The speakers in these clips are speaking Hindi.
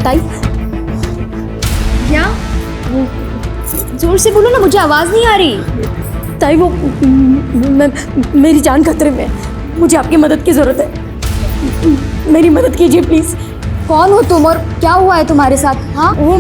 ताई क्या? जोर से बोलो ना, मुझे आवाज नहीं आ रही। ताई वो मेरी जान खतरे में है, मुझे आपकी मदद की जरूरत है, मेरी मदद कीजिए प्लीज। कौन हो तुम और क्या हुआ है तुम्हारे साथ? हाँ वो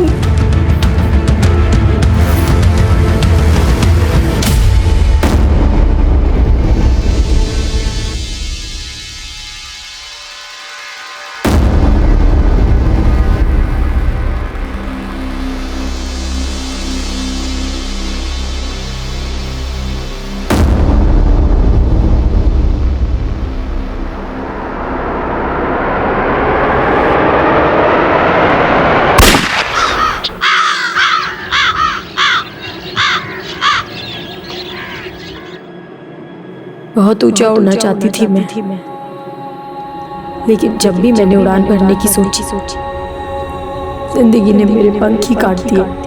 बहुत ऊंचा उड़ना चाहती थी मैं, लेकिन जब भी मैंने उड़ान भरने की सोची जिंदगी ने मेरे पंख ही काट दिए।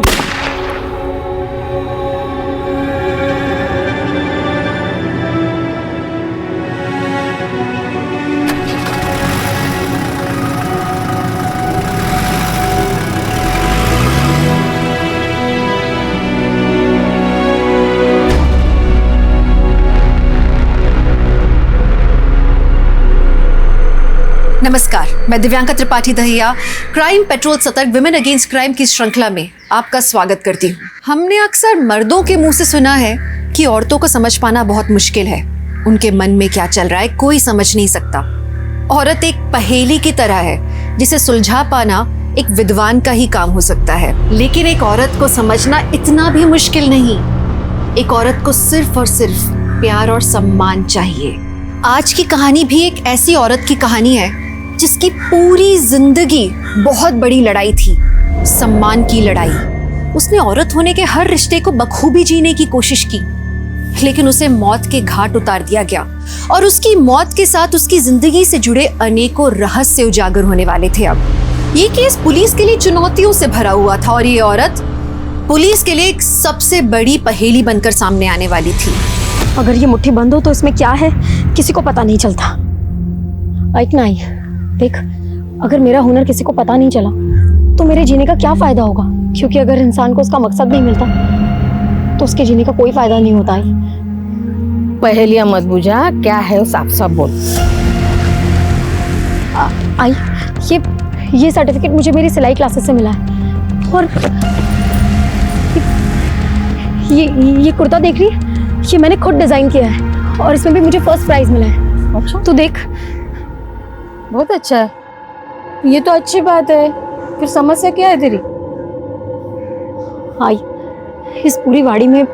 नमस्कार, मैं दिव्यांका त्रिपाठी दहिया क्राइम पेट्रोल सतर्क विमेन अगेंस्ट क्राइम की श्रृंखला में आपका स्वागत करती हूँ। हमने अक्सर मर्दों के मुंह से सुना है कि औरतों को समझ पाना बहुत मुश्किल है, उनके मन में क्या चल रहा है कोई समझ नहीं सकता। औरत एक पहेली की तरह है जिसे सुलझा पाना एक विद्वान का ही काम हो सकता है, लेकिन एक औरत को समझना इतना भी मुश्किल नहीं। एक औरत को सिर्फ और सिर्फ प्यार और सम्मान चाहिए। आज की कहानी भी एक ऐसी औरत की कहानी है जिसकी पूरी जिंदगी बहुत बड़ी लड़ाई थी, सम्मान की लड़ाई। उसने औरत होने के हर रिश्ते को बखूबी जीने की कोशिश की, लेकिन उसे मौत के घाट उतार दिया गया और उसकी मौत के साथ उसकी जिंदगी से जुड़े अनेकों रहस्य उजागर होने वाले थे। अब ये केस पुलिस के लिए चुनौतियों से भरा हुआ था और ये औरत पुलिस के लिए एक सबसे बड़ी पहेली बनकर सामने आने वाली थी। अगर ये मुट्ठी बंद हो तो इसमें क्या है किसी को पता नहीं चलता। एक नहीं देख, अगर मेरा हुनर किसी को पता नहीं चला तो मेरे जीने का क्या फायदा होगा, क्योंकि अगर इंसान को उसका मकसद नहीं मिलता तो उसके जीने का कोई फायदा नहीं होता है। पहेलियां मत बुझा, क्या है साफ साफ बोल। आई ये सर्टिफिकेट मुझे मेरी सिलाई क्लासेस से मिला है और ये कुर्ता देख रही है, ये मैंने खुद डिजाइन किया है और इसमें भी मुझे फर्स्ट प्राइज मिला है। अच्छा, तो देख, बहुत अच्छा है, ये तो अच्छी बात है। फिर समस्या क्या है तेरी? आई इस पूरी वाड़ी में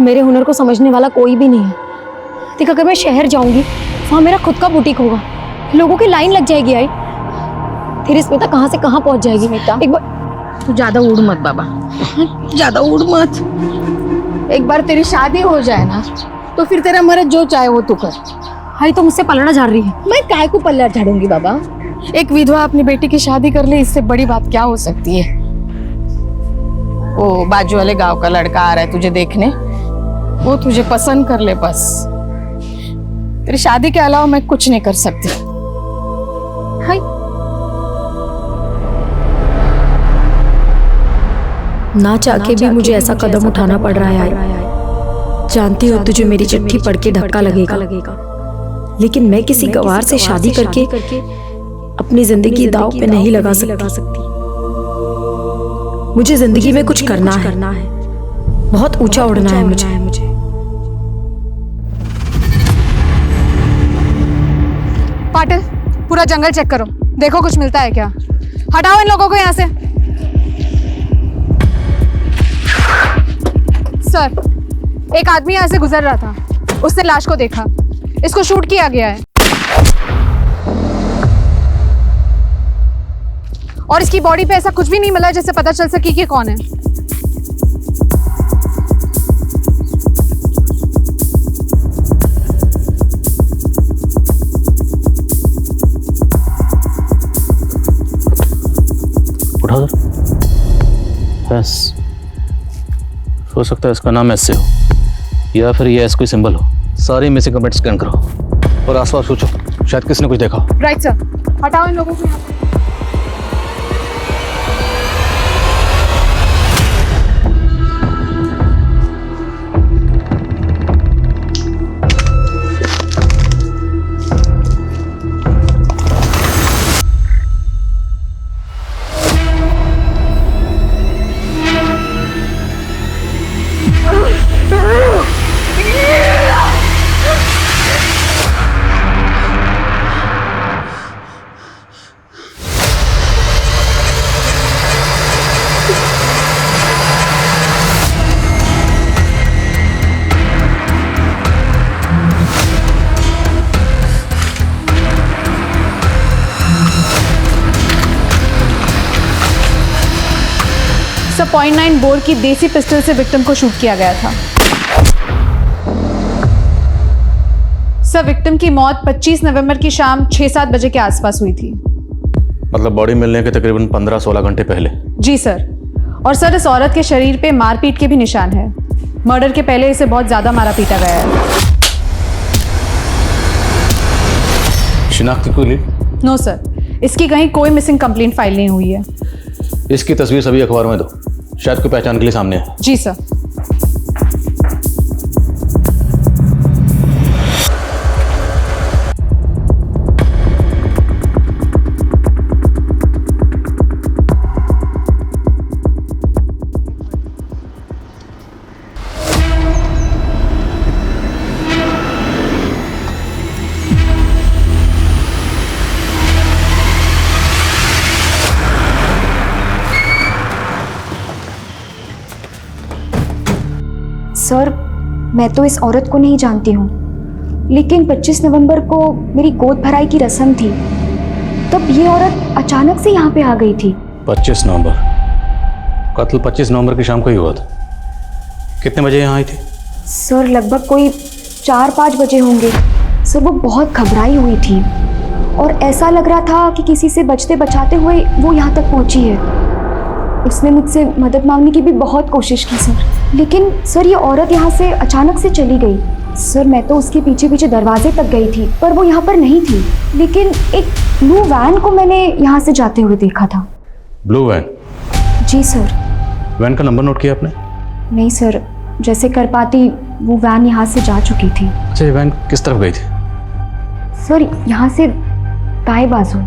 मेरे हुनर को समझने वाला कोई भी नहीं है। देख, अगर मैं शहर जाऊंगी वहाँ मेरा खुद का बुटीक होगा, लोगों की लाइन लग जाएगी। आई फिर स्मिता कहाँ से कहाँ पहुँच जाएगी। स्मिता, एक बार तू ज्यादा उड़ मत बाबा, ज्यादा उड़ मत। एक बार तेरी शादी हो जाए ना तो फिर तेरा मर्द जो चाहे वो तू कर। हाई तो मुझसे पलड़ा झाड़ रही है। मैं काय को पल्ला झाड़ूंगी बाबा। एक विधवा अपनी बेटी की शादी कर ले, इससे बड़ी बात क्या हो सकती है। वो बाजू वाले गांव का लड़का आ रहा है तुझे देखने, वो तुझे पसंद कर ले बस। तेरी शादी के अलावा मैं कुछ नहीं कर सकती। हाय ना चाहके भी मुझे ऐसा कदम उठाना पड़ रहा है। जानती हो तुझे मेरी चिट्ठी पढ़ के धक्का लगेगा, लेकिन मैं किसी गवार से शादी करके अपनी जिंदगी दांव पे नहीं लगा सकती। मुझे जिंदगी में कुछ करना है, बहुत ऊंचा उड़ना है मुझे। पाटिल, पूरा जंगल चेक करो, देखो कुछ मिलता है क्या। हटाओ इन लोगों को यहाँ से। सर, एक आदमी यहाँ से गुजर रहा था, उसने लाश को देखा, इसको शूट किया गया है और इसकी बॉडी पे ऐसा कुछ भी नहीं मिला जिससे पता चल सके कि कौन है। उठा सर। एस, हो सकता है इसका नाम एस से हो या फिर ये एस कोई सिंबल हो। सारी मिसिंग कमेंट स्कैन करो और आसपास पूछो, शायद किसी ने कुछ देखा। राइट सर, हटाओ इन लोगों को यहाँ से। सर 0.9 बोर की देसी पिस्टल से विक्टिम को शूट किया गया था। सर विक्टिम की मौत 25 नवंबर की शाम 6-7 बजे के आसपास हुई थी। मतलब बॉडी मिलने के तकरीबन 15-16 घंटे पहले। जी सर। और सर इस औरत के शरीर पे मारपीट के भी निशान है। मर्डर के पहले इसे बहुत ज्यादा मारा पीटा गया है। शिनाख्त की कोई लीड? नो सर, इसकी कहीं कोई मिसिंग कंप्लेंट फाइल नहीं हुई है। इसकी तस्वीर सभी अखबारों में दो, शायद कोई पहचान के लिए सामने है। जी सर। सर, मैं तो इस औरत को नहीं जानती हूँ, लेकिन 25 नवंबर को मेरी गोद भराई की रस्म थी, तब ये औरत अचानक से यहाँ पे आ गई थी। 25 नवंबर, कत्ल 25 नवंबर की शाम को ही हुआ था। कितने बजे यहाँ आई थी? सर लगभग कोई 4-5 बजे होंगे। सर वो बहुत घबराई हुई थी और ऐसा लग रहा था कि किसी से बचते बचाते हुए वो यहाँ तक पहुँची है। उसने मुझसे मदद मांगने की भी बहुत कोशिश की सर, लेकिन सर ये औरत यहाँ से अचानक से चली गई। सर मैं तो उसके पीछे पीछे दरवाजे तक गई थी, पर वो यहाँ पर नहीं थी, लेकिन एक ब्लू वैन को मैंने यहाँ से जाते हुए देखा था। Blue van? जी सर। वैन का नंबर नोट किया आपने? नहीं सर, जैसे कर पाती वो वैन यहाँ से जा चुकी थी। अच्छा, ये वैन किस तरफ गई थी? सर यहाँ से दाएं बाजू।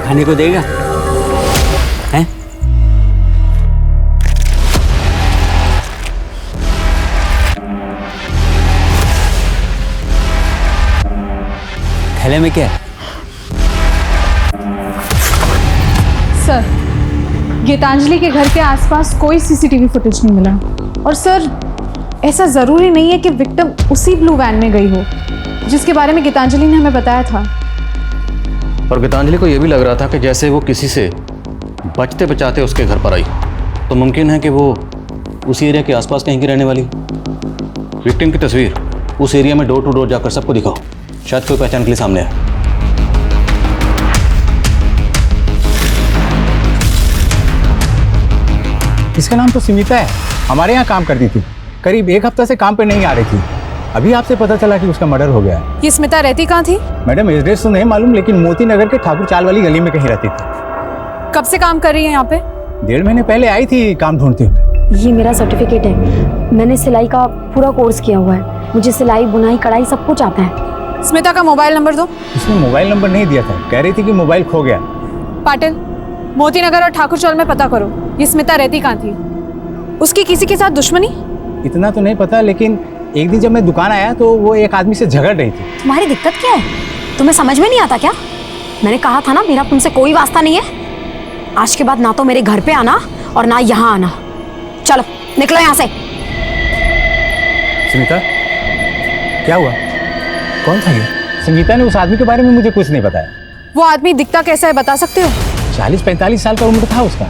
खाने को देगा? हैं? थैले में क्या है? सर गीतांजलि के घर के आसपास कोई सीसीटीवी फुटेज नहीं मिला। और सर ऐसा ज़रूरी नहीं है कि विक्टिम उसी ब्लू वैन में गई हो जिसके बारे में गीतांजलि ने हमें बताया था। और गीतांजलि को यह भी लग रहा था कि जैसे वो किसी से बचते बचाते उसके घर पर आई, तो मुमकिन है कि वो उसी एरिया के आसपास कहीं की रहने वाली। विक्टिम की तस्वीर उस एरिया में डोर टू डोर जाकर सबको दिखाओ, शायद कोई पहचान के लिए सामने आए। इसका नाम तो स्मिता है, हमारे यहाँ काम करती थी। करीब 1 हफ्ता से काम पे नहीं आ रही थी। अभी आपसे पता चला कि उसका मर्डर हो गया है। ये स्मिता रहती कहाँ थी? मैडम एड्रेस तो नहीं मालूम, लेकिन मोती नगर के ठाकुर चाल वाली गली में कहीं रहती थी। कब से काम कर रही है यहाँ पे? 1.5 महीने पहले आई थी काम ढूंढते हुए। ये मेरा सर्टिफिकेट है, मैंने सिलाई का पूरा कोर्स किया हुआ है, मुझे सिलाई बुनाई कढ़ाई सब कुछ आता है। स्मिता का मोबाइल नंबर दो। उसने मोबाइल नंबर नहीं दिया था, कह रही थी कि मोबाइल खो गया। पाटिल, मोती नगर और ठाकुर चौल में पता करो ये स्मिता रहती कहाँ थी। उसकी किसी के साथ दुश्मनी? इतना तो नहीं पता, लेकिन एक दिन जब मैं दुकान आया तो वो एक आदमी से झगड़ रही थी। तुम्हारी दिक्कत क्या है? तुम्हें समझ में नहीं आता क्या? मैंने कहा था ना मेरा तुमसे कोई वास्ता नहीं है। आज के बाद ना तो मेरे घर पे आना और ना यहाँ आना। चलो निकलो यहाँ से। सुनीता, क्या हुआ? कौन था ये? संगीता ने उस आदमी के बारे में मुझे कुछ नहीं बताया। वो आदमी दिखता कैसा है बता सकते हो? 40-45 साल का उम्र था उसका।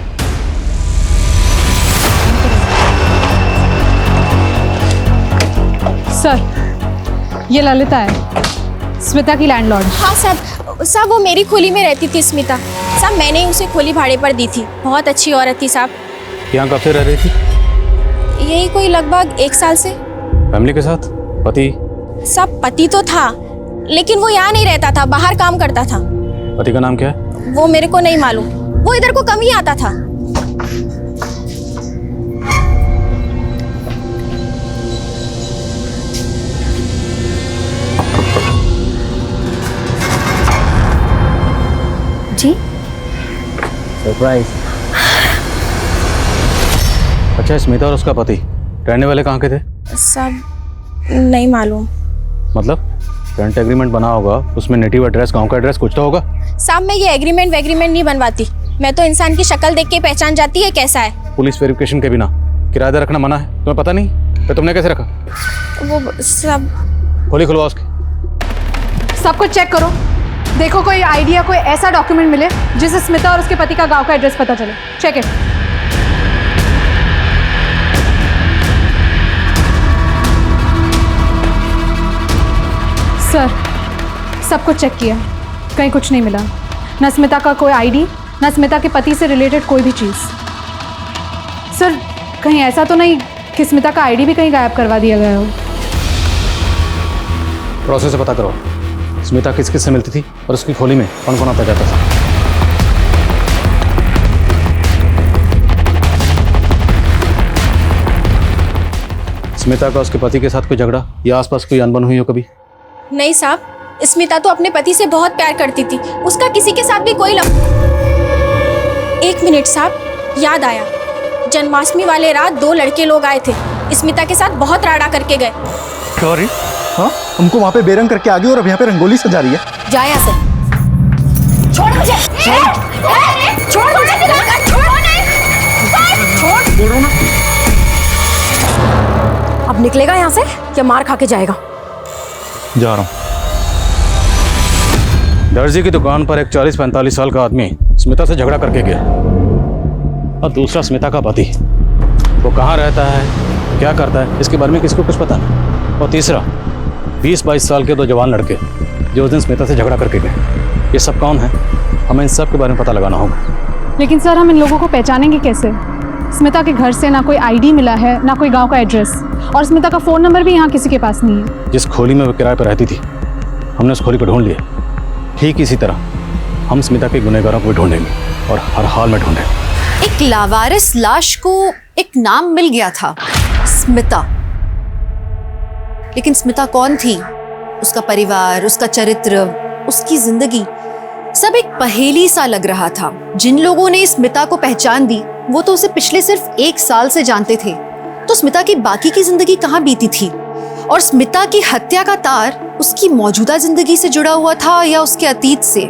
सर, ये ललिता है, स्मिता की लैंडलॉर्ड। हाँ साहब, वो मेरी खोली में रहती थी स्मिता। साहब मैंने उसे खोली भाड़े पर दी थी, बहुत अच्छी औरत थी साहब। यहाँ कब से रह रही थी? यही कोई लगभग 1 साल से। फैमिली के साथ? पति? साहब पति तो था, लेकिन वो यहाँ नहीं रहता था, बाहर काम करता था। पति का नाम क्या है? वो मेरे को नहीं मालूम, वो इधर को कम ही आता था। जी सरप्राइज। अच्छा, स्मिता और उसका पति रहने वाले कहाँ के थे? साहब नहीं मालूम। मतलब रेंट एग्रीमेंट बना होगा, उसमें नेटिव एड्रेस, गांव का एड्रेस कुछ तो होगा। साहब मैं ये एग्रीमेंट वेग्रीमेंट नहीं बनवाती, मैं तो इंसान की शक्ल देख के पहचान जाती है कैसा है। पुलिस वेरिफिकेशन के बिना किराएदार रखना मना है, तुम्हें पता नहीं? तो तुमने कैसे रखा? वो सब खोली खुलवा उसकी। सब कुछ चेक करो, देखो कोई आइडिया, कोई ऐसा डॉक्यूमेंट मिले जिससे स्मिता और उसके पति का गांव का एड्रेस पता चले। Check it. सर, सब कुछ चेक किया, कहीं कुछ नहीं मिला। न स्मिता का कोई आईडी, न स्मिता के पति से रिलेटेड कोई भी चीज़। सर, कहीं ऐसा तो नहीं कि स्मिता का आईडी भी कहीं गायब करवा दिया गया हो? प्रोसेस से पता करो स्मिता किस किस से मिलती थी और उसकी खोली में कौन कौन आता जाता था। स्मिता का उसके पति के साथ कोई झगड़ा या आसपास कोई अनबन हुई हो कभी? नहीं साहब, स्मिता तो अपने पति से बहुत प्यार करती थी, उसका किसी के साथ भी कोई एक मिनट साहब, याद आया, जन्माष्टमी वाले रात 2 लड़के लोग आए थे, स्मिता के साथ बहुत राड़ा करके गए। सॉरी, हाँ हमको वहाँ पे बेरंग करके आ गई और अब यहाँ पे रंगोली सजा रही है। जा यहाँ से। छोड़ मुझे। छोड़ मुझे। बोल रहा हूँ ना। अब निकलेगा यहाँ से या मार खा के जाएगा? जा रहा हूँ। दर्जी की दुकान पर एक 40-45 साल का आदमी स्मिता से झगड़ा करके गया और दूसरा स्मिता का पति, वो कहाँ रहता है, क्या करता है, इसके बारे में किसी को कुछ पता नहीं। और तीसरा 20-22 साल के 2 जवान लड़के जो उस दिन स्मिता से झगड़ा करके गए, ये सब कौन है? हमें इन सब के बारे में पता लगाना होगा। लेकिन सर, हम इन लोगों को पहचानेंगे कैसे? स्मिता के घर से ना कोई आईडी मिला है, ना कोई गांव का एड्रेस, और स्मिता का फ़ोन नंबर भी यहाँ किसी के पास नहीं है। जिस खोली में वो किराए पर रहती थी, हमने उस खोली को ढूंढ लिया। ठीक इसी तरह हम स्मिता के गुनहगारों को भी ढूंढेंगे और हर हाल में ढूंढेंगे। एक लावारिस लाश को एक नाम मिल गया था, स्मिता। लेकिन स्मिता कौन थी? उसका परिवार, उसका चरित्र, उसकी जिंदगी, सब एक पहेली सा लग रहा था। जिन लोगों ने स्मिता को पहचान दी, वो तो उसे पिछले सिर्फ 1 साल से जानते थे। तो स्मिता की बाकी की जिंदगी कहाँ बीती थी? और स्मिता की हत्या का तार उसकी मौजूदा जिंदगी से जुड़ा हुआ था या उसके अतीत से?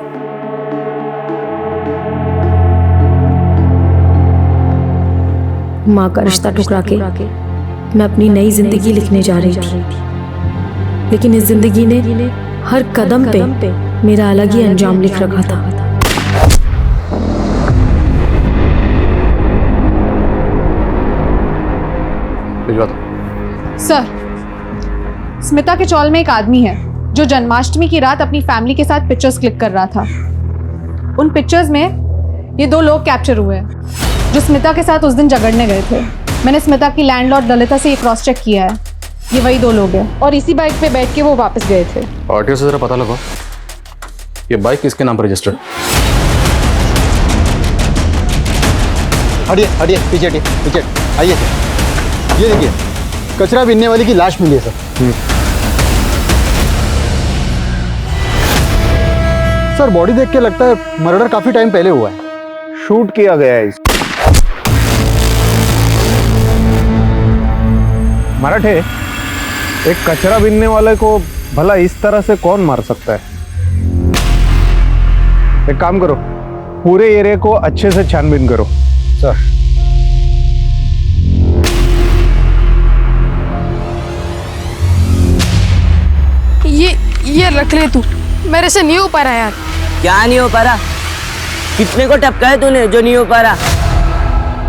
माँ का रिश्ता ठुकरा के मैं अपनी नई जिंदगी लिखने जा रही थी, लेकिन इस जिंदगी ने हर कदम पे मेरा अलग ही अंजाम लिख रखा था। भिजवा दो। सर, स्मिता के चौल में एक आदमी है जो जन्माष्टमी की रात अपनी फैमिली के साथ पिक्चर्स क्लिक कर रहा था। उन पिक्चर्स में ये 2 लोग कैप्चर हुए हैं जो स्मिता के साथ उस दिन झगड़ने गए थे। मैंने स्मिता की लैंडलॉर्ड ललिता से ये क्रॉस चेक किया है, ये वही 2 लोग हैं और इसी बाइक पे बैठ के वो वापस गए थे। आरटीओ से जरा पता लगाओ ये बाइक किसके नाम पर रजिस्टर्ड? हटिए हटिए, पीछे हटिए, पीछे आइए सर। ये देखिए, कचरा बीनने वाली की लाश मिली है सर। सर बॉडी देख के लगता है मर्डर काफी टाइम पहले हुआ है, शूट किया गया है। मराठे, एक कचरा बीनने वाले को भला इस तरह से कौन मार सकता है? एक काम करो, पूरे एरिया को अच्छे से छानबीन करो। सर रख ले तू, मेरे से नहीं हो पा रहा यार। क्या नहीं हो पा रहा? कितने को टपका है तूने जो नहीं हो पा रहा?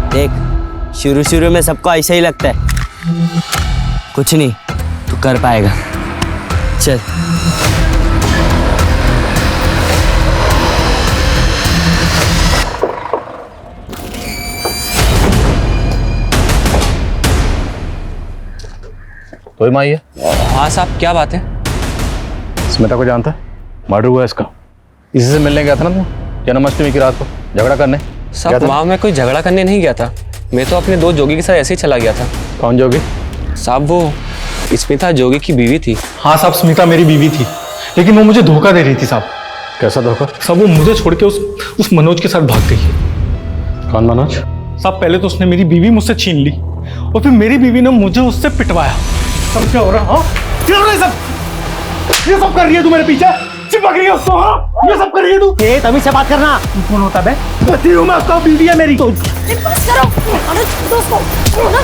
देख, शुरू शुरू में सबको ऐसा ही लगता है, कुछ नहीं, तू कर पाएगा। चल। तो ही माई है? हाँ साहब, क्या बात है? स्मिता को जानता है? मर्डर हुआ इसका। इसी से मिलने गया था ना तुम जन्माष्टमी की रात को झगड़ा करने? साहब वहाँ मैं कोई झगड़ा करने नहीं गया था, मैं तो अपने दो जोगी के साथ ऐसे ही चला गया था। कौन जोगी? साहब वो स्मिता जोगी की बीवी थी। हाँ साहब, स्मिता मेरी बीवी थी, लेकिन वो मुझे धोखा दे रही थी साहब। कैसा धोखा? साहब वो मुझे छोड़ के उस मनोज के साथ भाग गई। कौन मनोज? साहब पहले तो उसने मेरी बीवी मुझसे छीन ली और फिर मेरी बीवी ने मुझे उससे पिटवाया। सब क्या हो रहा है? हाँ क्या हो रहा है सब? ये सब कर रही है तू मेरे पीछे, चिपक रही है उसको। हाँ ये सब कर रही है तू। ये तभी से बात करना। तू कौन होता है? पति हूँ मैं उसका, बीवी है मेरी। बस करो, छोड़ दो उसको,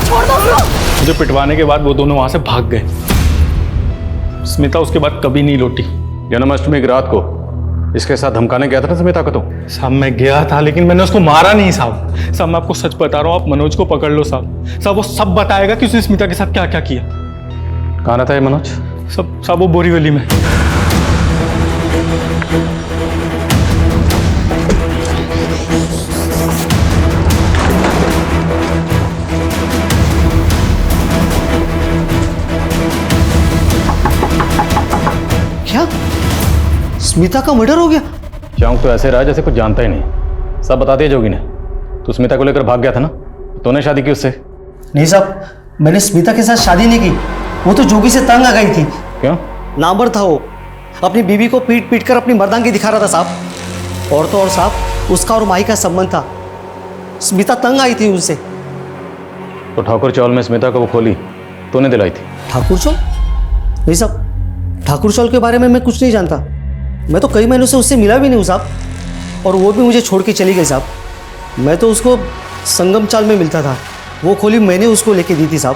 छोड़ दो उसको। मुझे पिटवाने के बाद वो दोनों वहां से भाग गए। स्मिता उसके बाद कभी नहीं लौटी। जन्माष्टमी की रात को इसके साथ धमकाने गया था ना स्मिता को? तो साहब मैं गया था, लेकिन मैंने उसको मारा नहीं साहब। साहब मैं आपको सच बता रहा हूँ, आप मनोज को पकड़ लो साहब। साहब वो सब बताएगा कि उसने स्मिता के साथ क्या क्या किया। कहाँ रहता है मनोज? साहब वो बोरीवली में। क्या स्मिता का मर्डर हो गया? चौंक तो ऐसे रहा जैसे कुछ जानता ही नहीं। सब बता दिया जोगी ने। तू स्मिता को लेकर भाग गया था ना? तूने शादी की उससे? नहीं साहब, मैंने स्मिता के साथ शादी नहीं की, वो तो जोगी से तंग आ गई थी। क्यों? नामर्द था वो, अपनी बीवी को पीट पीट कर अपनी मर्दांगी दिखा रहा था साहब। और तो और साहब, उसका और माही का संबंध था, स्मिता तंग आई थी उनसे। तो ठाकुर चौल में स्मिता को वो खोली तूने दिलाई थी? ठाकुर चौल? नहीं साहब, ठाकुर चौल के बारे में मैं कुछ नहीं जानता। मैं तो कई महीनों से उससे मिला भी नहीं हूँ साहब, और वो भी मुझे छोड़ के चली गई साहब। मैं तो उसको संगम चाल में मिलता था, वो खोली मैंने उसको लेके दी थी साहब।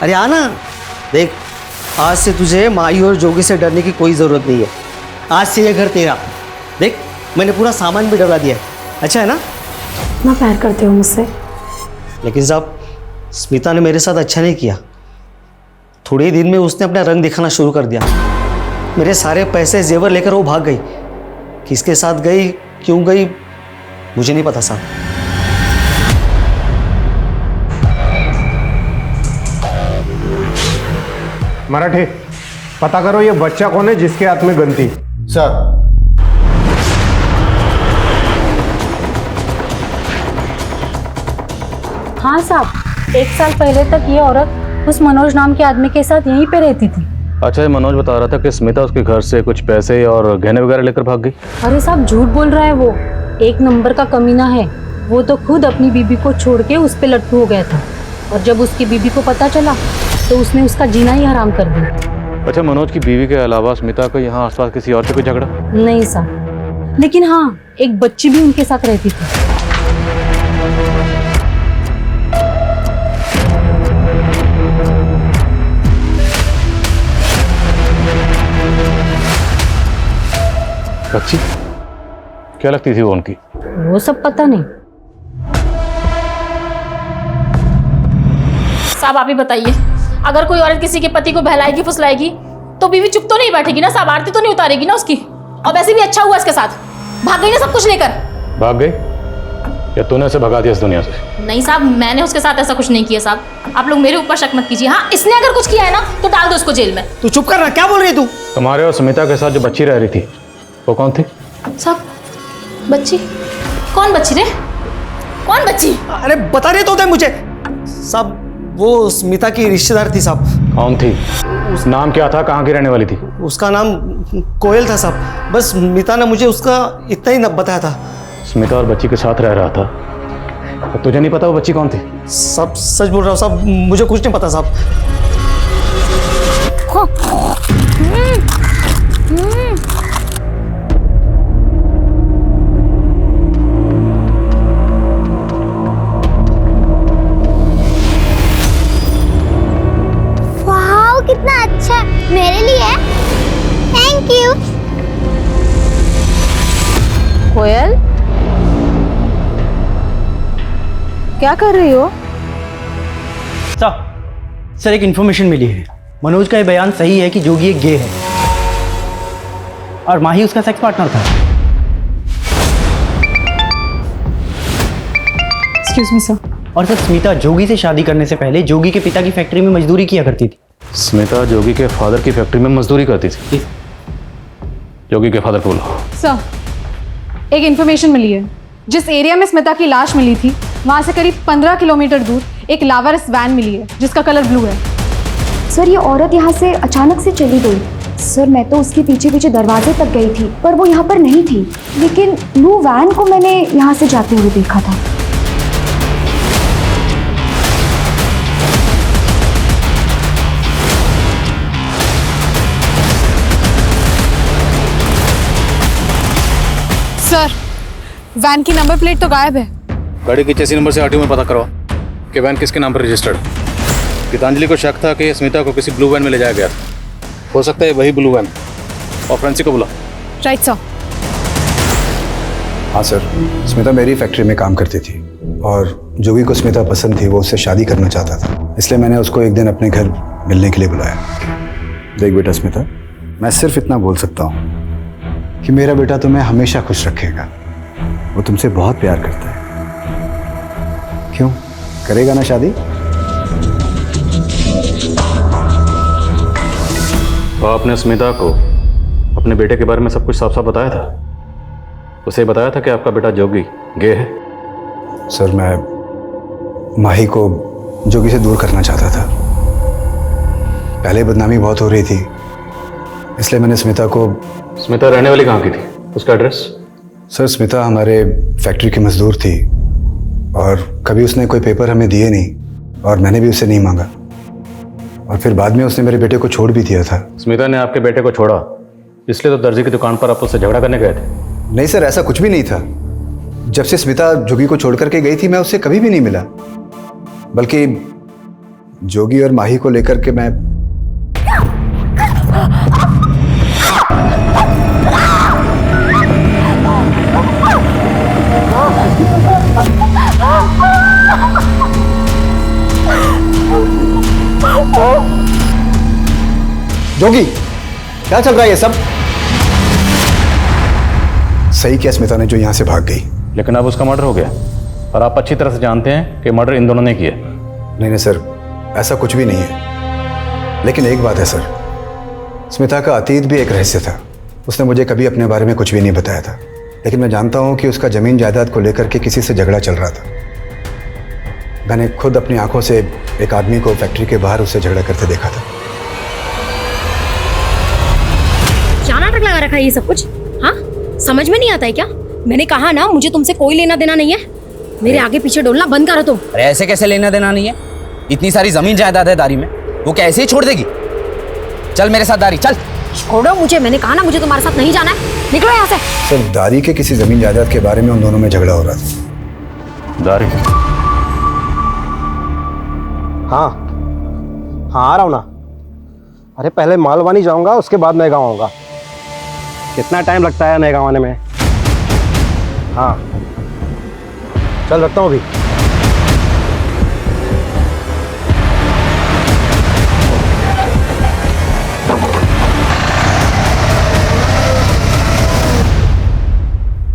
अरे आना, देख आज से तुझे माई और जोगी से डरने की कोई ज़रूरत नहीं है। आज से ये घर तेरा। देख मैंने पूरा सामान भी डलवा दिया है, अच्छा है ना? इतना प्यार करते हो मुझसे? लेकिन साहब स्मिता ने मेरे साथ अच्छा नहीं किया। थोड़े ही दिन में उसने अपना रंग दिखाना शुरू कर दिया। मेरे सारे पैसे जेवर लेकर वो भाग गई। किसके साथ गई, क्यों गई, मुझे नहीं पता साहब। मराठे, पता करो ये बच्चा कौन है जिसके हाथ में गन थी। सर हाँ साहब, 1 साल पहले तक ये औरत उस मनोज नाम के आदमी के साथ यहीं पे रहती थी। अच्छा, ये मनोज बता रहा था कि स्मिता उसके घर से कुछ पैसे और गहने वगैरह लेकर भाग गई। अरे साहब झूठ बोल रहा है, वो 1 नंबर का कमीना है। वो तो खुद अपनी बीबी को छोड़ के उस पे लट्टू हो गया था, और जब उसकी बीबी को पता चला तो उसने उसका जीना ही हराम कर दिया। अच्छा, मनोज की बीवी के अलावा स्मिता को यहाँ आसपास किसी और से कोई झगड़ा? नहीं साहब, लेकिन हाँ एक बच्ची भी उनके साथ रहती थी। बच्ची? क्या लगती थी वो उनकी? वो सब पता नहीं। साहब आप ही बताइए, अगर कोई औरत किसी के पति को बहलाएगी फुसलाएगी तो बीवी चुप तो नहीं बैठेगी ना साहब? आरती तो नहीं उतारेगी ना उसकी? और वैसे भी अच्छा हुआ इसके साथ, भाग गई ना सब कुछ लेकर। भाग गई या तूने उसे भगा दिया इस दुनिया से? नहीं साहब, मैंने उसके साथ ऐसा कुछ नहीं किया साहब, आप लोग मेरे ऊपर शक मत कीजिए। हाँ इसने अगर कुछ किया है ना तो डाल दो उसको जेल में। तू चुप कर रहा, क्या बोल रही है तू? तुम्हारे और स्मिता के साथ जो बच्ची रह रही थी वो कौन थी? साहब बच्ची? कौन बच्ची रे? कौन बच्ची? अरे बता रहे तो दे मुझे साहब। वो स्मिता की रिश्तेदार थी साहब। कौन थी? नाम क्या था? कहाँ की रहने वाली थी? उसका नाम कोयल था साहब। बस स्मिता ने मुझे उसका इतना ही बताया था। स्मिता और बच्ची के साथ रह रहा था, तो तुझे नहीं पता वो बच्ची कौन थी? सब सच बोल रहा हूँ साहब, मुझे कुछ नहीं पता साहब। वाह कितना अच्छा, मेरे लिए है। Thank thank you. कोयल, क्या कर रही हो? सर एक इन्फॉर्मेशन मिली है। मनोज का ये बयान सही है कि जोगी एक गे है और माही उसका सेक्स पार्टनर था। Excuse me sir. और सर स्मिता जोगी से शादी करने से पहले जोगी के पिता की फैक्ट्री में मजदूरी किया करती थी। स्मिता जोगी के फादर की फैक्ट्री में मजदूरी करती थी। जोगी के फादर को बोलो। सर, एक इन्फॉर्मेशन मिली है। जिस एरिया में स्मिता की लाश मिली थी वहां से करीब 15 किलोमीटर दूर एक लावारिस वैन मिली है जिसका कलर ब्लू है। सर ये औरत यहाँ से अचानक से चली गई। सर मैं तो उसके पीछे पीछे दरवाजे तक गई थी पर वो यहाँ पर नहीं थी, लेकिन ब्लू वैन को मैंने यहाँ से जाते हुए देखा था। सर, वैन की नंबर प्लेट तो गायब है। गाड़ी की चेसी नंबर से आरटीओ में पता करो कि वैन किसके नाम पर रजिस्टर्ड है। गीतांजलि को शक था कि स्मिता को किसी ब्लू वैन में ले जाया गया। हो सकता है वही ब्लू वैन। और फ्रेंसिक को बुला। Right sir. हाँ सर, स्मिता मेरी फैक्ट्री में काम करती थी और जोगी को स्मिता पसंद थी, वो उससे शादी करना चाहता था, इसलिए मैंने उसको एक दिन अपने घर मिलने के लिए बुलाया। देख बेटा स्मिता, मैं सिर्फ इतना बोल सकता हूँ कि मेरा बेटा तुम्हें हमेशा खुश रखेगा। वो तुमसे बहुत प्यार करता है। क्यों, करेगा ना शादी? तो आपने स्मिता को अपने बेटे के बारे में सब कुछ साफ साफ बताया था? उसे बताया था कि आपका बेटा जोगी गे है? सर मैं माही को जोगी से दूर करना चाहता था। पहले बदनामी बहुत हो रही थी, इसलिए मैंने स्मिता को। स्मिता रहने वाली कहाँ की थी? उसका एड्रेस? सर स्मिता हमारे फैक्ट्री की मजदूर थी और कभी उसने कोई पेपर हमें दिए नहीं और मैंने भी उससे नहीं मांगा, और फिर बाद में उसने मेरे बेटे को छोड़ भी दिया था। स्मिता ने आपके बेटे को छोड़ा इसलिए तो दर्जी की दुकान पर आप उससे झगड़ा करने गए थे? नहीं सर, ऐसा कुछ भी नहीं था। जब से स्मिता जोगी को छोड़ करके गई थी मैं उससे कभी भी नहीं मिला, बल्कि जोगी और माही को लेकर के मैं। जोगी, क्या चल रहा है ये सब? सही किया स्मिता ने जो यहां से भाग गई। लेकिन अब उसका मर्डर हो गया और आप अच्छी तरह से जानते हैं कि मर्डर इन दोनों ने किया। नहीं सर, ऐसा कुछ भी नहीं है। लेकिन एक बात है सर, स्मिता का अतीत भी एक रहस्य था। उसने मुझे कभी अपने बारे में कुछ भी नहीं बताया था, लेकिन मैं जानता हूं कि उसका जमीन जायदाद को लेकर के किसी से झगड़ा चल रहा था। मैंने खुद अपनी आंखों से एक आदमी को फैक्ट्री के बाहर उससे झगड़ा करते देखा था। क्या नाटक लगा रखा है ये सब कुछ? हाँ, समझ में नहीं आता है क्या? मैंने कहा ना मुझे तुमसे कोई लेना देना नहीं है। मेरे आगे पीछे डोलना बंद करो तुम। अरे ऐसे कैसे लेना देना नहीं है? इतनी सारी जमीन जायदाद है दारी में, वो क्या ऐसे ही छोड़ देगी? चल मेरे साथ दारी, चल। छोड़ो मुझे, मैंने कहा ना मुझे तुम्हारे साथ नहीं जाना है। निकलो यहाँ से। सर दारी के किसी जमीन जायदाद के बारे में उन दोनों में झगड़ा हो रहा था। दारी? हाँ आ रहा हूँ ना। अरे पहले मालवानी जाऊंगा, उसके बाद नए गाँव आऊँगा। कितना टाइम लगता है नए गाँव आने में? हाँ चल रखता हूँ अभी।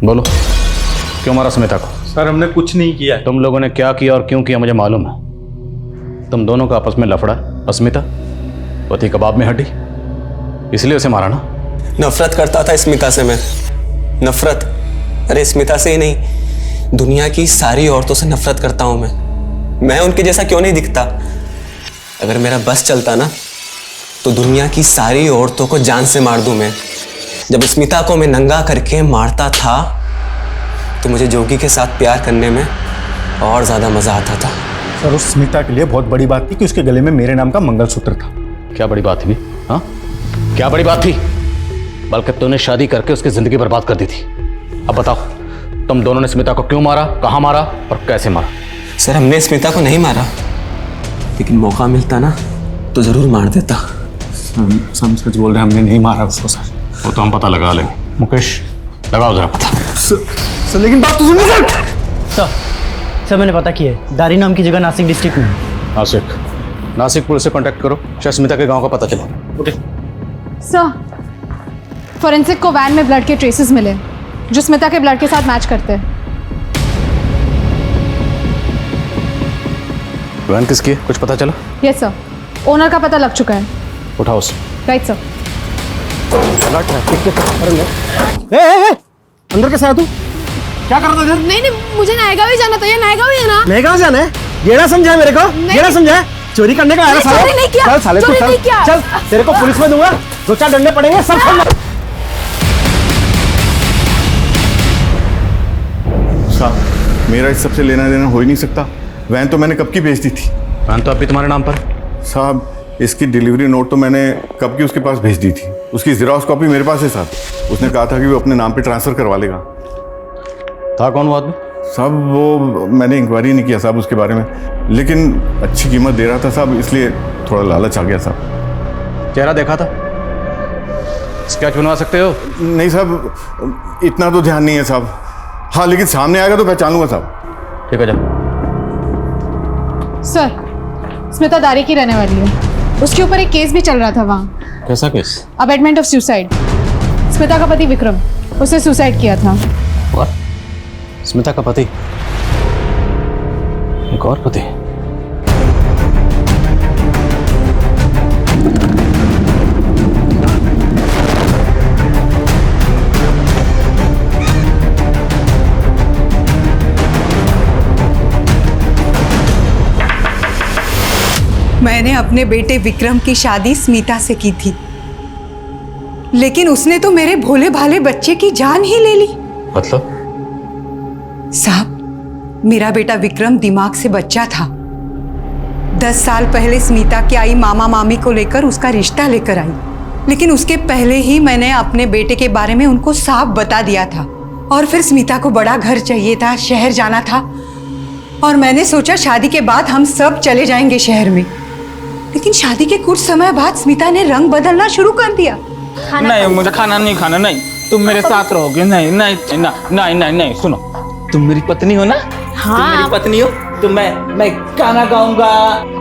बोलो, क्यों मारा स्मिता को? सर हमने कुछ नहीं किया। तुम लोगों ने क्या किया और क्यों किया मुझे मालूम है। तुम दोनों का आपस में लफड़ा है। स्मिता वो थी कबाब में हड्डी, इसलिए उसे मारा ना? नफरत करता था स्मिता से मैं। नफरत? अरे स्मिता से ही नहीं, दुनिया की सारी औरतों से नफरत करता हूं मैं उनके जैसा क्यों नहीं दिखता? अगर मेरा बस चलता ना तो दुनिया की सारी औरतों को जान से मार दूं मैं। जब स्मिता को मैं नंगा करके मारता था तो मुझे जोगी के साथ प्यार करने में और ज्यादा मजा आता था। सर उस स्मिता के लिए बहुत बड़ी बात थी कि उसके गले में मेरे नाम का मंगलसूत्र था। क्या बड़ी बात थी? हाँ क्या बड़ी बात थी? बल्कि तूने शादी करके उसकी जिंदगी बर्बाद कर दी थी। अब बताओ, तुम दोनों ने स्मिता को क्यों मारा, कहाँ मारा और कैसे मारा? सर हमने स्मिता को नहीं मारा, लेकिन मौका मिलता ना तो जरूर मार देता। हम सच बोल रहे हैं, हमने नहीं मारा उसको सर। वो तो हम पता लगा लेंगे। मुकेश लगाओ जरा पता। सर लेकिन बात तो सुनिए सर मैंने पता किया है, दारी नाम की जगह नासिक डिस्ट्रिक्ट में है। नासिक पुलिस से कांटेक्ट करो, शायद स्मिता के गांव का पता चला। ओके सर, फोरेंसिक को वैन में ब्लड के ट्रेसेस मिले जो स्मिता के ब्लड के साथ मैच करते हैं। वैन किसकी है, कुछ पता चला? यस सर, ओनर का पता लग चुका है। उठाओ उसे। Right sir. अंदर कैसे आया तू? क्या कर रहा था इधर? नहीं मुझे नायगांव ही जाना था। ये नायगांव ही है ना? नायगांव जाना है? येड़ा समझा है मेरे को? येड़ा समझा है? चोरी करने का आया साला? चोरी नहीं किया। चल साले तू चल चल, तेरे को पुलिस में दूंगा, 2-4 डंडे पड़ेंगे सब साहब मेरा इस सबसे लेना देना हो ही नहीं सकता। वैन तो मैंने कब की भेज दी थी। वैन तो अभी तुम्हारे नाम पर। साहब इसकी डिलीवरी नोट तो मैंने कब की उसके पास भेज दी थी। उसकी जेरॉक्स कॉपी मेरे पास है साहब। उसने कहा था कि वो अपने नाम पे ट्रांसफर करवा लेगा। था कौन वो आदमी? साहब वो मैंने इंक्वायरी नहीं किया साहब उसके बारे में, लेकिन अच्छी कीमत दे रहा था साहब, इसलिए थोड़ा लालच आ गया साहब। चेहरा देखा था? स्केच बनवा सकते हो? नहीं साहब इतना तो ध्यान नहीं है साहब। हाँ लेकिन सामने आएगा तो पहचान लूंगा साहब। ठीक है जा। सर, स्मिता दारी की रहने वाली है। उसके ऊपर एक केस भी चल रहा था वहाँ। कैसा case? Abetment of suicide. Smita का पति विक्रम, उसने सुसाइड किया था। स्मिता का पति? एक और पति? मैंने अपने बेटे विक्रम की शादी स्मिता से की थी, लेकिन उसने तो मेरे भोले भाले बच्चे की जान ही ले ली। मतलब? साहब, मेरा बेटा विक्रम दिमाग से बच्चा था। 10 साल पहले स्मिता की आई मामा मामी को लेकर उसका रिश्ता लेकर आई, लेकिन उसके पहले ही मैंने अपने बेटे के बारे में उनको साफ बता दिया था। और फिर स्मिता को बड़ा घर चाहिए था, शहर जाना था, और मैंने सोचा शादी के बाद हम सब चले जाएंगे शहर में। लेकिन शादी के कुछ समय बाद स्मिता ने रंग बदलना शुरू कर दिया। नहीं, मुझे खाना नहीं खाना। नहीं, तुम मेरे साथ रहोगे। नहीं नहीं नहीं नहीं नहीं, सुनो, तुम मेरी पत्नी हो ना? हाँ। तुम मेरी पत्नी हो तो मैं गाना गाऊंगा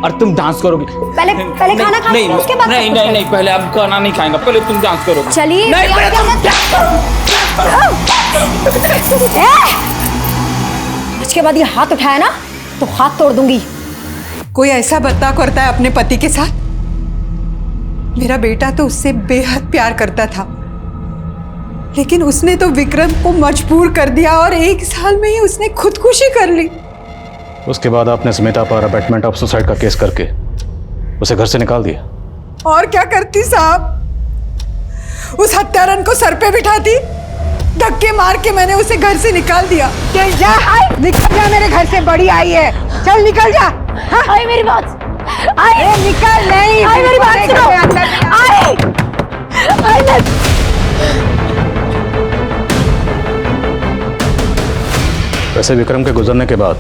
और तुम डांस करोगे। पहले खाना खा नहीं, उसके बाद नहीं नहीं नहीं, पहले आप गाना नहीं खाएंगे, पहले तुम डांस करोगे। चलिए नहीं, पहले उसके बाद ये हाथ उठाया ना तो हाथ तोड़ दूंगी। कोई ऐसा बर्ताव करता है अपने पति के साथ? मेरा बेटा तो उससे बेहद प्यार करता था, लेकिन उसने तो विक्रम को मजबूर कर दिया और 1 साल में ही उसने खुदकुशी कर ली। उसके बाद आपने स्मिता पर अबेटमेंट ऑफ सुसाइड का केस करके उसे घर से निकाल दिया। और क्या करती साहब? उस हत्यारन को सर पे बिठाती, धक्के मार के मैंने उसे घर से निकाल दिया। चल जा, निकल जा, मेरे घर से बड़ी आई है, चल निकल जा। हाँ? आई मेरी बात, आई निकल। नहीं, आई मेरी बात सुनो, आई वैसे विक्रम के गुजरने के बाद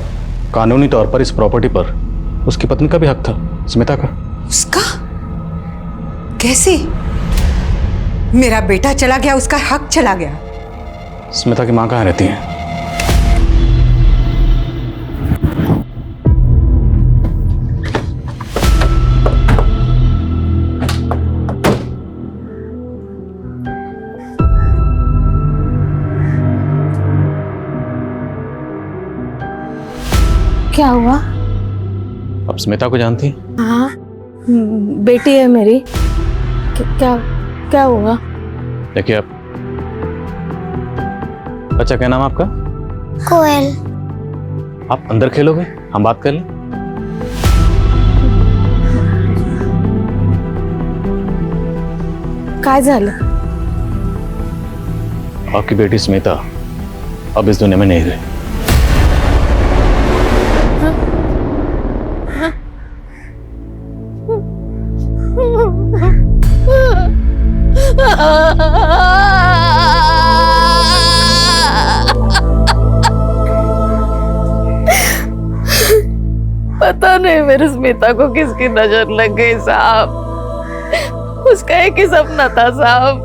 कानूनी तौर पर इस प्रॉपर्टी पर उसकी पत्नी का भी हक था, स्मिता का। उसका? कैसे? मेरा बेटा चला गया, उसका हक चला गया। स्मिता की मां कहाँ रहती है? क्या हुआ? अब स्मिता को जानती है? हाँ, बेटी है मेरी। क्या क्या हुआ? देखिए आप, बच्चा क्या नाम आपका? कोयल। आप अंदर खेलोगे, हम बात कर लें? काय झालं? आपकी बेटी स्मिता अब इस दुनिया में नहीं रही। पता नहीं मेरे स्मिता को किसकी नजर लग गई साहब। उसका एक ही सपना था साहब,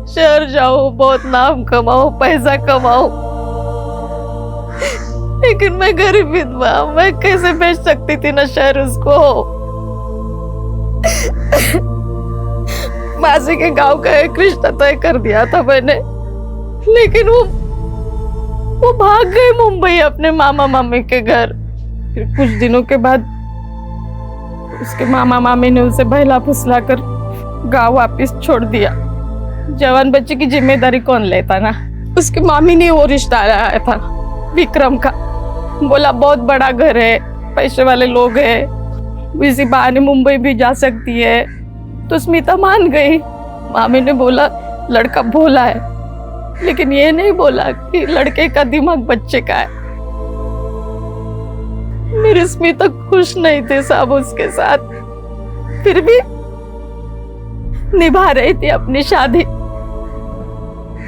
शहर जाओ, बहुत नाम कमाओ, पैसा कमाओ, लेकिन मैं गरीब विधवा, मैं कैसे बेच सकती थी ना शहर उसको। मासी के गांव का एक रिश्ता तय कर दिया था मैंने, लेकिन वो भाग गए मुंबई अपने मामा मामी के घर। फिर कुछ दिनों के बाद उसके मामा मामी ने उसे बहला फुसला कर गांव वापस छोड़ दिया। जवान बच्चे की जिम्मेदारी कौन लेता ना। उसकी मामी ने वो रिश्ता लाया था विक्रम का, बोला बहुत बड़ा घर है, पैसे वाले लोग हैं, इसी बहाने मुंबई भी जा सकती है। तो स्मिता मान गई। मामी ने बोला लड़का भोला है, लेकिन ये नहीं बोला कि लड़के का दिमाग बच्चे का है। मेरी स्मिता खुश नहीं थी साहब उसके साथ, फिर भी निभा रही थी अपनी शादी।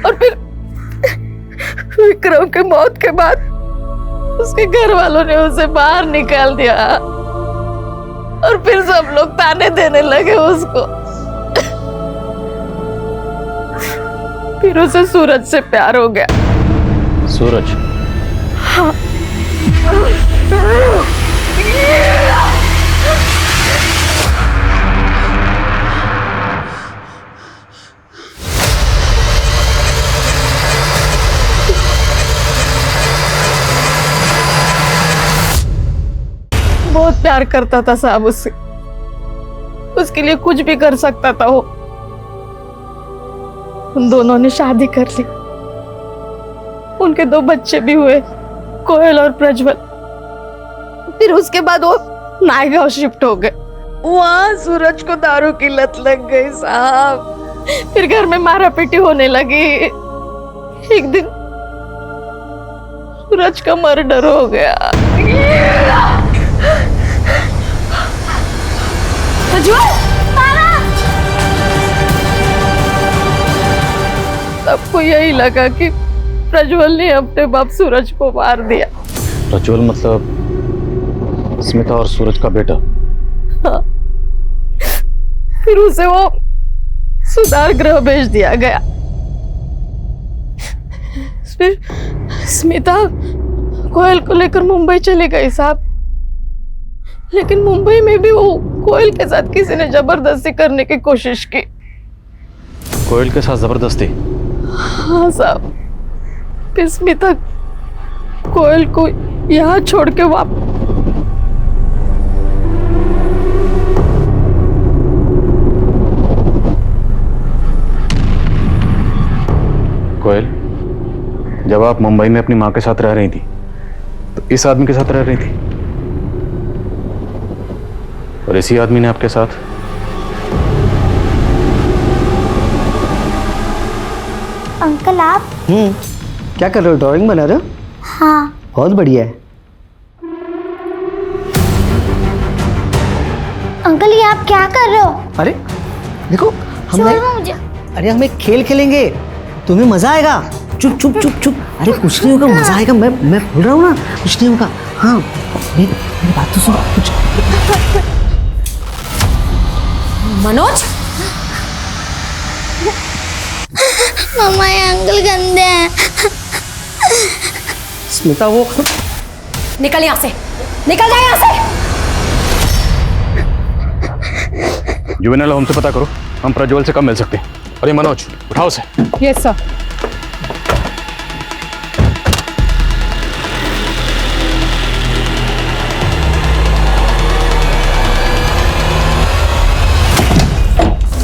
और फिर विक्रम के मौत के बाद उसके घर वालों ने उसे बाहर निकाल दिया और फिर सब लोग ताने देने लगे उसको। फिर उसे सूरज से प्यार हो गया। सूरज? हाँ। बहुत प्यार करता था साहब उससे, उसके लिए कुछ भी कर सकता था वो। उन दोनों ने शादी कर ली, उनके 2 बच्चे भी हुए, कोयल और प्रज्वल। फिर उसके बाद वो नायगांव शिफ्ट हो गए। वहां सूरज को दारू की लत लग गई साहब, फिर घर में मारा पीटी होने लगी। एक दिन सूरज का मर्डर हो गया। सबको यही लगा कि प्रज्वल ने अपने बाप सूरज को मार दिया। प्रज्वल मतलब स्मिता और सूरज का बेटा? हाँ। फिर उसे वो सुधार गृह भेज दिया गया। फिर स्मिता कोयल को लेकर मुंबई चली गई साहब, लेकिन मुंबई में भी वो कोयल के साथ किसी ने जबरदस्ती करने की कोशिश की। कोयल के साथ जबरदस्ती? हाँ साहब। फिर स्मिता कोयल को यहाँ छोड़ के कोयल, जब आप मुंबई में अपनी माँ के साथ रह रही थी तो इस आदमी के साथ रह रही थी, और इसी आदमी ने आपके साथ? अंकल आप? क्या कर रहे हो? ड्राइंग बना रहे हो? हाँ। बहुत बढ़िया है। अंकल ये आप क्या कर रहे हो? अरे देखो छोड़ो मुझे। अरे हम एक खेल खेलेंगे, तुम्हें मजा आएगा। चुप चुप चुप चुप। अरे कुछ नहीं होगा, मजा आएगा। मैं बोल रहा हूँ ना, कुछ नहीं होगा। हाँ मेरी बात तो सुनो। कुछ मनोज? मम्मा ये अंकल गंदे हैं। स्मिता वो निकल यहाँ से, निकल जा यहाँ से। जुवेनाइल होम से पता करो, हम प्रज्वल से कब मिल सकते हैं। और ये मनोज, उठाओ से। Yes sir.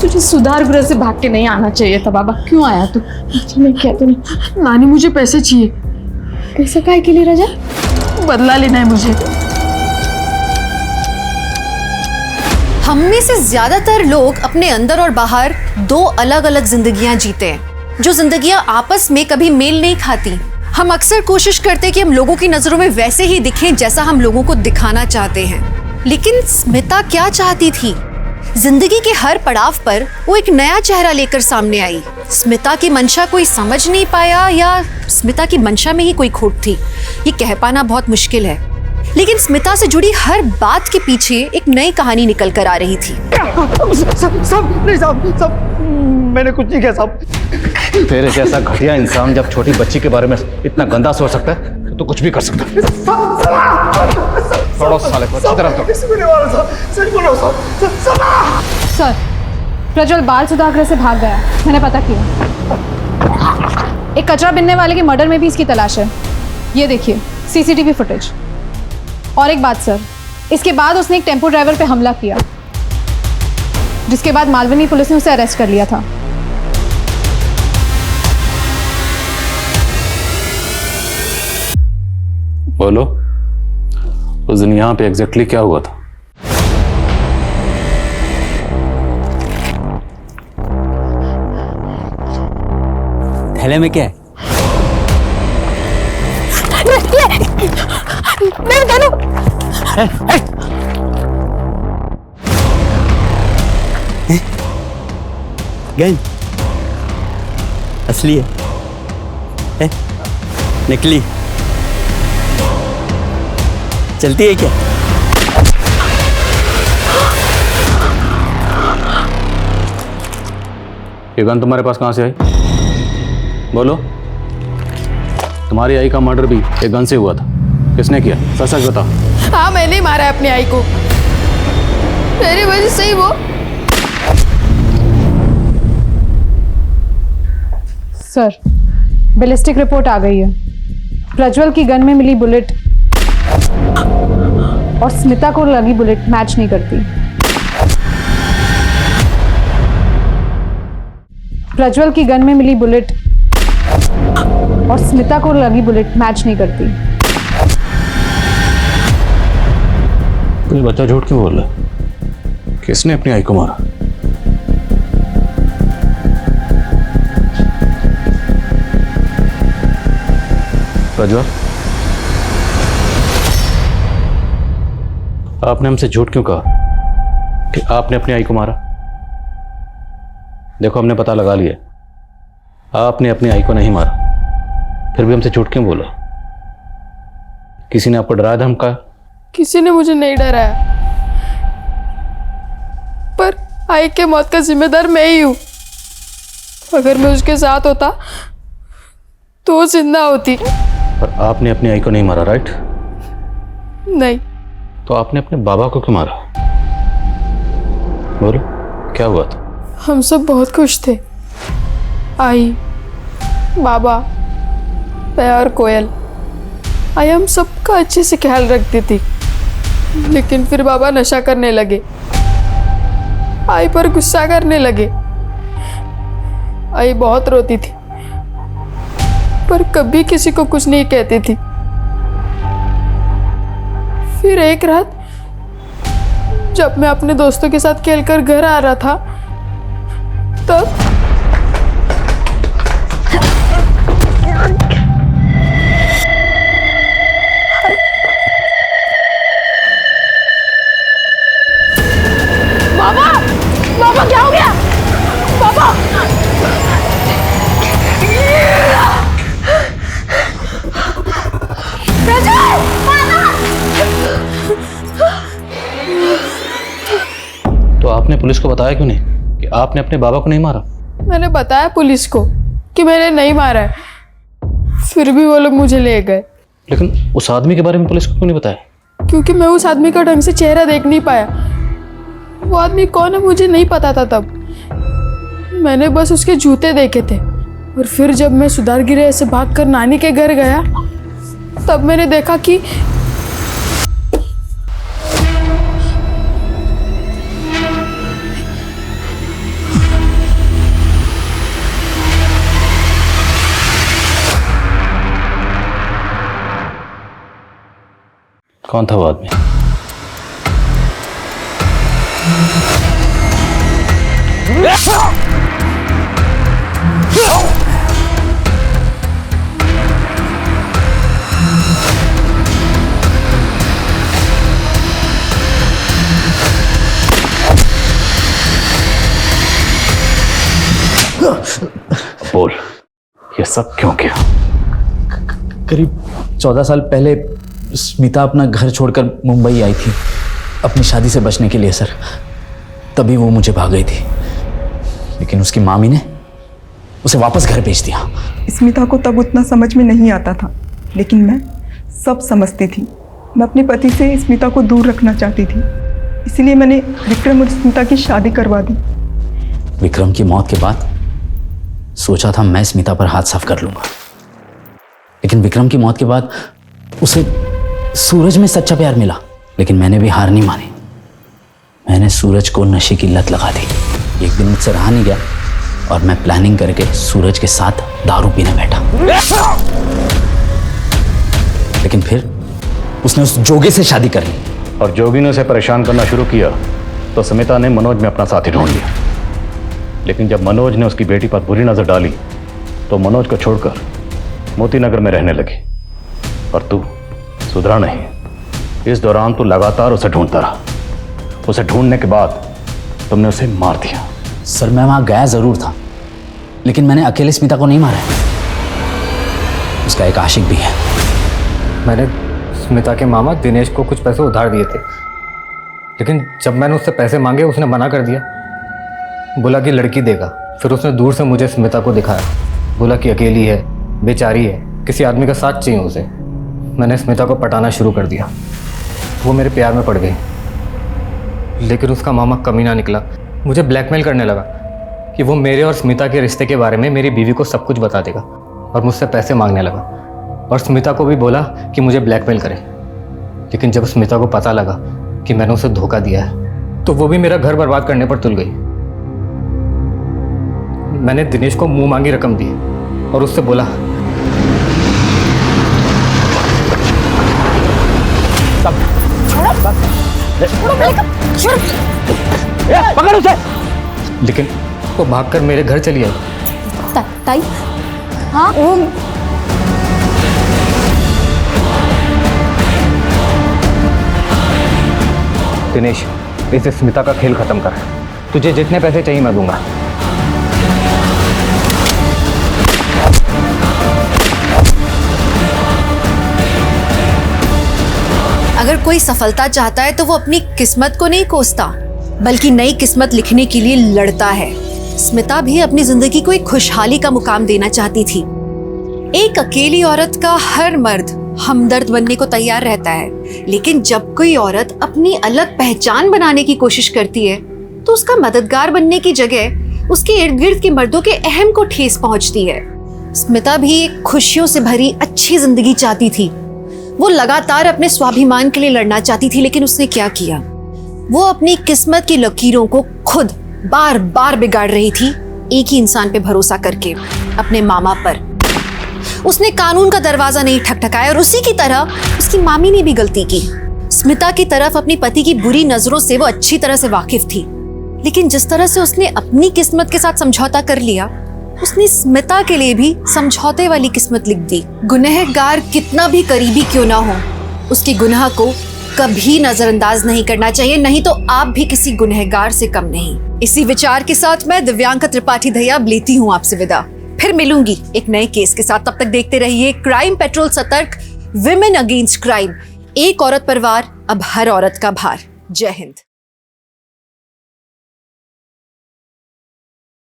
तुझे सुधार गृह से भाग के नहीं आना चाहिए था बाबा। क्यों आया तू? मैं क्या तूने? नानी मुझे पैसे चाहिए। पैसा काहे के लिए राजा? बदला लेना है मुझे। हम में से ज्यादातर लोग अपने अंदर और बाहर 2 अलग अलग जिंदगियां जीते हैं, जो जिंदगियां आपस में कभी मेल नहीं खाती। हम अक्सर कोशिश करते हैं कि हम लोगों की नजरों में वैसे ही दिखें जैसा हम लोगों को दिखाना चाहते हैं। लेकिन स्मिता क्या चाहती थी? जिंदगी के हर पड़ाव पर वो एक नया चेहरा लेकर सामने आई। स्मिता की मंशा कोई समझ नहीं पाया, या स्मिता की मंशा में ही कोई खोट थी, ये कह पाना बहुत मुश्किल है। लेकिन स्मिता से जुड़ी हर बात के पीछे एक नई कहानी निकल कर आ रही थी। मैंने कुछ नहीं किया साहब। तेरे जैसा घटिया इंसान जब छोटी बच्ची के बारे में इतना गंदा सोच सकता है तो कुछ भी कर सकता है। छोड़ो साले को, अच्छी तरह करो। सर, प्रज्वल बाल सुधागृह से भाग गया, मैंने पता किया। एक कचरा बिनने वाले के मर्डर में भी इसकी तलाश है। ये देखिए सीसीटीवी फुटेज। और एक बात सर, इसके बाद उसने एक टेम्पो ड्राइवर पे हमला किया, जिसके बाद मालवनी पुलिस ने उसे अरेस्ट कर लिया था। बोलो, उस दिन यहाँ पे एग्जैक्टली क्या हुआ था? थैले में क्या है? गन असली है? नकली चलती है क्या? ये गन तुम्हारे पास कहां से आई? बोलो। तुम्हारी आई का मर्डर भी एक गन से हुआ था, किसने किया? सच सच बताओ। हाँ, मैंने ही मारा है अपनी आई को, मेरी वजह से ही वो। सर, बैलिस्टिक रिपोर्ट आ गई है। प्रज्वल की गन में मिली बुलेट और स्मिता को लगी बुलेट मैच नहीं करती। प्रज्वल की गन में मिली बुलेट और स्मिता को लगी बुलेट मैच नहीं करती। ये बच्चा झूठ क्यों बोल रहा है? किसने अपनी आई को मारा? प्रज्वल, आपने हमसे झूठ क्यों कहा कि आपने अपनी आई को मारा? देखो, हमने पता लगा लिया, आपने अपनी आई को नहीं मारा, फिर भी हमसे झूठ क्यों बोला? किसी ने आपको डराया, धमकाया? किसी ने मुझे नहीं डराया, पर आई के मौत का जिम्मेदार मैं ही हूं। अगर मैं उसके साथ होता तो वो जिंदा होती। पर आपने अपनी आई को नहीं मारा, राइट? नहीं। तो आपने अपने बाबा को क्यों मारा? बोलो, क्या हुआ था? हम सब बहुत खुश थे, आई, बाबा, मैं और कोयल। आई हम सबका अच्छे से ख्याल रखती थी, लेकिन फिर बाबा नशा करने लगे, आई पर गुस्सा करने लगे। आई बहुत रोती थी, पर कभी किसी को कुछ नहीं कहती थी। फिर एक रात जब मैं अपने दोस्तों के साथ खेलकर घर आ रहा था, तब बाबा, बाबा क्या हो गया? बाबा, तो आपने पुलिस को बताया क्यों नहीं कि आपने अपने बाबा को नहीं मारा? मैंने बताया पुलिस को कि मैंने नहीं मारा है, फिर भी वो लोग मुझे ले गए। लेकिन उस आदमी के बारे में पुलिस को क्यों नहीं बताया? क्योंकि मैं उस आदमी का ढंग से चेहरा देख नहीं पाया। वो आदमी कौन है मुझे नहीं पता था तब। मैंने बस उसके जूते देखे थे, और फिर जब मैं सुधार गृह से भागकर नानी के घर गया, तब मैंने देखा कि कौन था वो आदमी? बोल, ये सब क्यों किया? करीब 14 साल पहले स्मिता अपना घर छोड़कर मुंबई आई थी अपनी शादी से बचने के लिए सर। तभी वो मुझे भाग गई थी। लेकिन उसकी मामी ने उसे वापस घर भेज दिया। स्मिता को तब उतना समझ में नहीं आता था, लेकिन मैं सब समझती थी। मैं अपने पति से स्मिता को दूर रखना चाहती थी, इसलिए मैंने विक्रम और स्मिता की शादी करवा दी। विक्रम की मौत के बाद सोचा था मैं स्मिता पर हाथ साफ कर लूंगा, लेकिन विक्रम की मौत के बाद उसे सूरज में सच्चा प्यार मिला। लेकिन मैंने भी हार नहीं मानी। मैंने सूरज को नशे की लत लगा दी। एक दिन मुझसे रहा नहीं गया और मैं प्लानिंग करके सूरज के साथ दारू पीने बैठा। लेकिन फिर उसने उस जोगी से शादी कर ली। और जोगी ने उसे परेशान करना शुरू किया तो स्मिता ने मनोज में अपना साथी ढूंढ लिया। लेकिन जब मनोज ने उसकी बेटी पर बुरी नजर डाली तो मनोज को छोड़कर मोती नगर में रहने लगी। और तू सुधरा नहीं। इस दौरान तू लगातार उसे ढूंढता रहा। उसे ढूंढने के बाद तुमने उसे मार दिया। सर मैं वहां गया जरूर था, लेकिन मैंने अकेले स्मिता को नहीं मारा। उसका एक आशिक भी है। मैंने स्मिता के मामा दिनेश को कुछ पैसे उधार दिए थे, लेकिन जब मैंने उससे पैसे मांगे उसने मना कर दिया। बोला कि लड़की देगा। फिर उसने दूर से मुझे स्मिता को दिखाया। बोला कि अकेली है, बेचारी है, किसी आदमी का साथ चाहिए उसे। मैंने स्मिता को पटाना शुरू कर दिया। वो मेरे प्यार में पड़ गई, लेकिन उसका मामा कमीना निकला। मुझे ब्लैकमेल करने लगा कि वो मेरे और स्मिता के रिश्ते के बारे में मेरी बीवी को सब कुछ बता देगा, और मुझसे पैसे मांगने लगा। और स्मिता को भी बोला कि मुझे ब्लैकमेल करे। लेकिन जब स्मिता को पता लगा कि मैंने उसे धोखा दिया है तो वो भी मेरा घर बर्बाद करने पर तुल गई। मैंने दिनेश को मुंह मांगी रकम दी और उससे बोला पकड़ उसे। लेकिन वो भागकर मेरे घर चली आई। ताई हाँ दिनेश, इसे स्मिता का खेल खत्म कर। तुझे जितने पैसे चाहिए मैं दूंगा। अगर कोई सफलता चाहता है तो वो अपनी किस्मत को नहीं कोसता, बल्कि नई किस्मत लिखने के लिए लड़ता है। स्मिता भी अपनी जिंदगी को एक खुशहाली का मुकाम देना चाहती थी। एक अकेली औरत का हर मर्द हमदर्द बनने को तैयार रहता है, लेकिन जब कोई औरत अपनी अलग पहचान बनाने की कोशिश करती है तो उसका मददगार बनने की जगह उसके इर्द गिर्द के मर्दों के अहम को ठेस पहुंचती है। स्मिता भी एक खुशियों से भरी अच्छी जिंदगी चाहती थी। वो लगातार अपने स्वाभिमान के लिए लड़ना चाहती थी, लेकिन उसने क्या किया? वो अपनी किस्मत की लकीरों को खुद बार बार बिगाड़ रही थी, एक ही इंसान पे भरोसा करके, अपने मामा पर। उसने कानून का दरवाजा नहीं ठकठकाया और उसी की तरह उसकी मामी ने भी गलती की। स्मिता की तरफ अपने पति की बुरी नजरों से वो अच्छी तरह से वाकिफ थी, लेकिन जिस तरह से उसने अपनी किस्मत के साथ समझौता कर लिया, उसने स्मिता के लिए भी समझौते वाली किस्मत लिख दी। गुनहगार कितना भी करीबी क्यों ना हो, उसके गुनाह को कभी नजरअंदाज नहीं करना चाहिए, नहीं तो आप भी किसी गुनहगार से कम नहीं। इसी विचार के साथ मैं दिव्यांका त्रिपाठी दहिया लेती हूँ आपसे विदा। फिर मिलूंगी एक नए केस के साथ। तब तक देखते रहिए क्राइम पेट्रोल सतर्क, विमेन अगेंस्ट क्राइम। एक औरत पर वार, अब हर औरत का भार। जय हिंद।